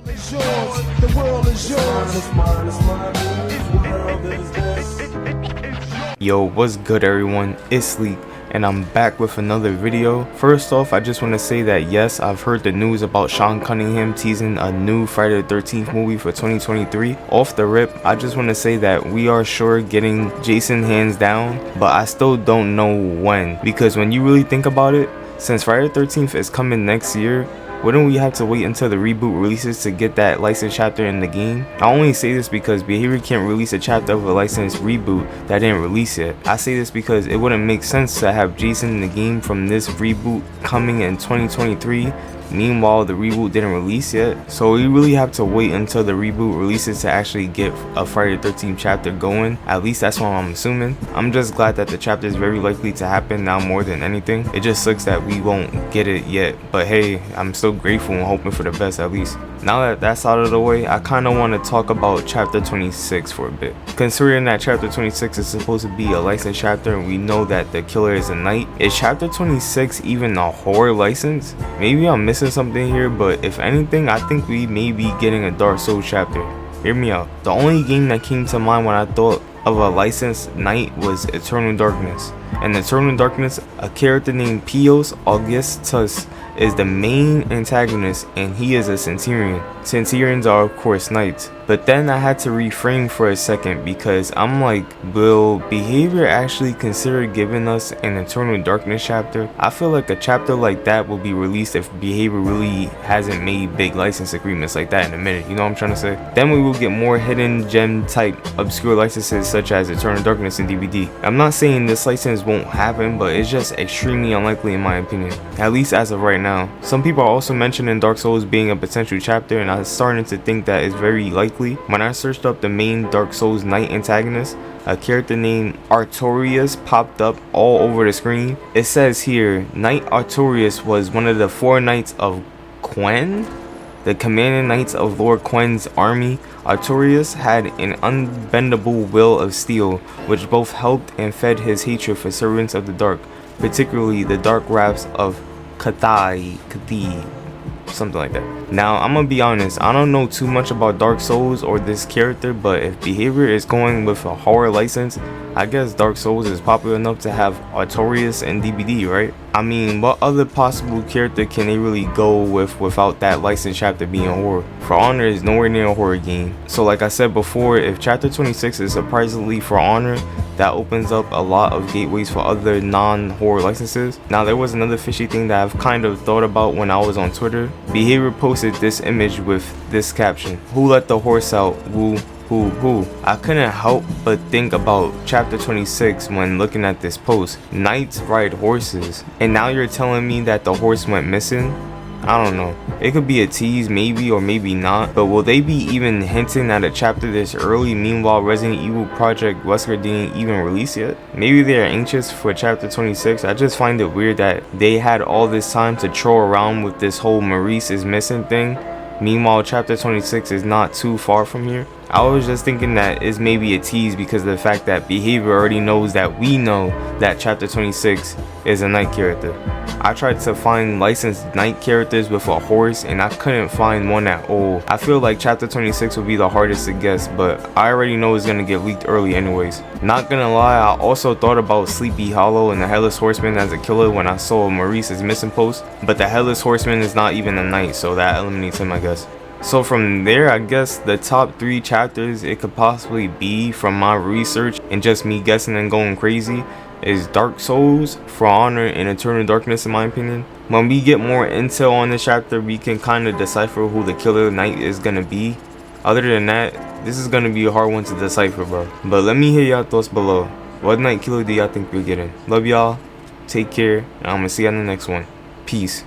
It's yours. The world is yours. It's mine, it's mine. Whose world is this? Yo, what's good everyone? It's Sleep and I'm back with another video. First off, I just want to say that yes, I've heard the news about Sean Cunningham teasing a new Friday the 13th movie for 2023. Off the rip, I just want to say that we are sure getting Jason hands down, but I still don't know when, because when you really think about it, since Friday the 13th is coming next year, wouldn't we have to wait until the reboot releases to get that licensed chapter in the game? I only say this because Behavior can't release a chapter of a licensed reboot that didn't release yet. I say this because it wouldn't make sense to have Jason in the game from this reboot coming in 2023. Meanwhile, the reboot didn't release yet, so we really have to wait until the reboot releases to actually get a Friday the 13th chapter going. At least that's what I'm assuming. I'm just glad that the chapter is very likely to happen now more than anything. It just sucks that we won't get it yet, but hey, I'm still grateful and hoping for the best at least. Now that that's out of the way, I kind of want to talk about chapter 26 for a bit. Considering that chapter 26 is supposed to be a licensed chapter and we know that the killer is a knight, is chapter 26 even a horror license? Maybe I'm missing something here, but if anything, I think we may be getting a Dark Souls chapter. Hear me out. The only game that came to mind when I thought of a licensed knight was Eternal Darkness. In Eternal Darkness, a character named Pios Augustus is the main antagonist, and he is a centurion. Centurions are of course knights. But then I had to reframe for a second, because I'm like, will Behavior actually consider giving us an Eternal Darkness chapter? I feel like a chapter like that will be released if Behavior really hasn't made big license agreements like that in a minute, you know what I'm trying to say? Then we will get more hidden gem type obscure licenses such as Eternal Darkness and DVD. I'm not saying this license won't happen, but it's just extremely unlikely in my opinion, at least as of right now. Some people are also mentioning Dark Souls being a potential chapter, and I'm starting to think that it's very likely. When I searched up the main Dark Souls knight antagonist, a character named Artorias popped up all over the screen. It says here, Knight Artorias was one of the 4 knights of Quen, the commanding knights of Lord Quen's army. Artorias had an unbendable will of steel, which both helped and fed his hatred for servants of the dark, particularly the dark wraths of Kathai, something like that. Now, I'm gonna be honest, I don't know too much about Dark Souls or this character, but if Behavior is going with a horror license, I guess Dark Souls is popular enough to have Artorias and DVD, right? I mean, what other possible character can they really go with without that licensed chapter being horror? For Honor is nowhere near a horror game. So like I said before, if chapter 26 is surprisingly For Honor, that opens up a lot of gateways for other non-horror licenses. Now, there was another fishy thing that I've kind of thought about when I was on Twitter. Behavior posted this image with this caption: "Who let the horse out? Woo. Who?" I couldn't help but think about chapter 26 when looking at this post. Knights ride horses, and now you're telling me that the horse went missing? I don't know. It could be a tease, maybe, or maybe not, but will they be even hinting at a chapter this early? Meanwhile, Resident Evil Project Wesker didn't even release yet. Maybe they're anxious for chapter 26. I just find it weird that they had all this time to troll around with this whole Maurice is missing thing. Meanwhile, chapter 26 is not too far from here. I was just thinking that it's maybe a tease because of the fact that Behavior already knows that we know that chapter 26 is a knight character. I tried to find licensed knight characters with a horse and I couldn't find one at all. I feel like chapter 26 would be the hardest to guess, but I already know it's gonna get leaked early anyways. Not gonna lie, I also thought about Sleepy Hollow and the Headless Horseman as a killer when I saw Maurice's missing post, but the Headless Horseman is not even a knight, so that eliminates him, I guess. So from there, I guess the top 3 chapters it could possibly be from my research and just me guessing and going crazy is Dark Souls, For Honor, and Eternal Darkness in my opinion. When we get more intel on this chapter, we can kind of decipher who the killer knight is gonna be. Other than that, this is gonna be a hard one to decipher, bro. But let me hear y'all thoughts below. What knight killer do y'all think we're getting? Love y'all, take care, and I'm gonna see you on the next one. Peace.